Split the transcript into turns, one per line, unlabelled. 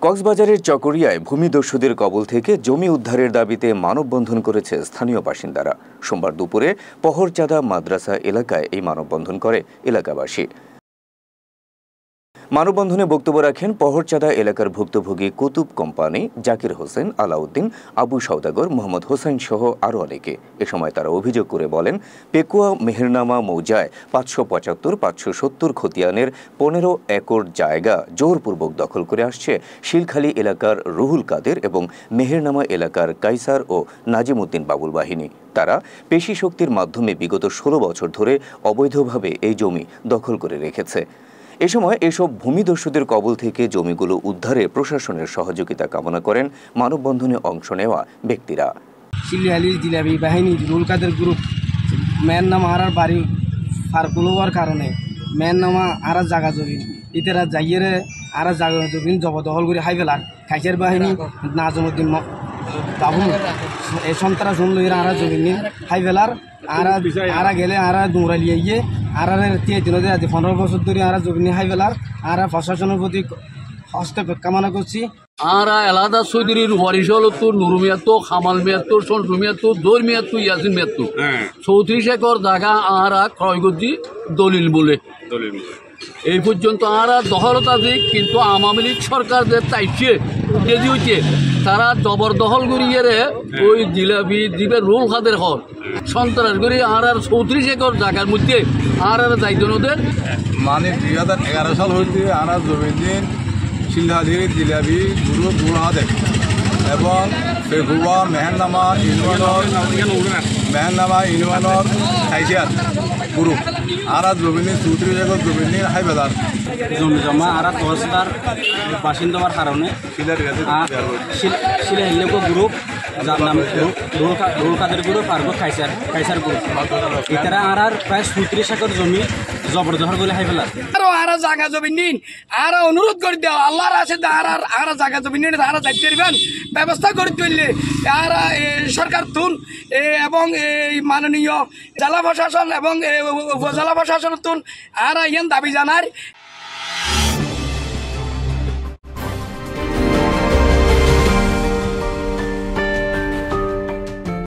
কক্সবাজারের চকরিয়ায় ভূমিদস্যুদের কবল থেকে জমি উদ্ধারের দাবিতে মানববন্ধন করেছে স্থানীয় বাসিন্দারা। সোমবার দুপুরে পহরচাঁদা মাদ্রাসা এলাকায় এই মানববন্ধন করে এলাকাবাসী। মানববন্ধনে বক্তব্য রাখেন পহরচাঁদা এলাকার ভুক্তভোগী কুতুব কোম্পানি, জাকির হোসেন, আলাউদ্দিন, আবু সওদাগর, মোহাম্মদ হোসেন সহ আরও অনেকে। এ সময় তারা অভিযোগ করে বলেন, পেকুয়া মেহেরনামা মৌজায় 575-570 খতিয়ানের 15 একর জায়গা জোরপূর্বক দখল করে আসছে শিলখালী এলাকার রুহুল কাদের এবং মেহেরনামা এলাকার কাইসার ও নাজিমউদ্দিন বাবুল বাহিনী। তারা পেশি শক্তির মাধ্যমে বিগত 16 বছর ধরে অবৈধভাবে এই জমি দখল করে রেখেছে। এ সময় এসব ভূমিদস্যুদের কবল থেকে জমিগুলো উদ্ধারে প্রশাসনের সহযোগিতা কামনা করেন মানববন্ধনে অংশ নেওয়া ব্যক্তিরা।
শিলখালী জিলাপি বাহিনী রুহুল কাদের গ্রুপ মেহেরনামা আরার বাড়ি ফারকুলোর কারণে মেহেরনামা আরা জায়গা জমি ইতারা যাইয়ে আরা জায়গা জমি জবরদখল করে হাই ফেলার খাইসার বাহিনী নাজিমউদ্দিন বাবু এই সন্ত্রাস লইরা আরা জমি হাই ফেলার আরা গেলে আরা দৌড়ালিয়ে গিয়ে আরার 15 বছর ধরে আরা জমি হাই ফেলার আরা প্রশাসনের প্রতি হস্তক্ষেপ কামনা করছি।
আরা এলাদা চৌধুরীর ওয়ারিশ তো নুরু মিয়াত্তু, খামাল মিয়াত্তু, সন্টু মিয়াত্তু, দৌর মিয়াত্তু, ইয়াসিন মিয়াত্তু 34 একর জায়গা আরা ক্রয় করছি দলিল বলে। এই পর্যন্ত আরা দখলত আছে, কিন্তু আওয়ামী লীগ সরকার যে চাইছে কেজি হচ্ছে তারা জবরদখল করিয়ে ওই জিলাপি দ্বীপের রুহুল কাদের হল সন্ত্রাস করি আর 34 একর জায়গার মধ্যে আর দায়িত্ব ওদের
মানে 2011 সাল হইতে আরা জমি দিন শিলখালীর জিলাপি গ্রুপ রুহাদের এবং পেকুয়া মেহেরনামা ইউনিয়নের খাইসার গ্রুপ আরা জমি 34 একর জমি নিয়ে হাই বাজার
জমি জমা আরা তহসিলদার বাসিন্দা হওয়ার কারণে শিলখালী গ্রুপ যার নাম রুহুল কাদের গ্রুপ আর খাইসার গ্রুপ এটারা আর প্রায় 34 একর জমি জবরদখল করে হাই ফেলার আরা জায়গা জমি নিন আরা অনুরোধ করে দেওয়া আল্লাহর আছে আরা জায়গা জমি নিন আরা দায়িত্ব দিবেন ব্যবস্থা করে তুললে আরা সরকার তুন এবং এই মাননীয় জেলা প্রশাসন এবং উপজেলা প্রশাসন তুন আরা ইয়ান দাবি জানার।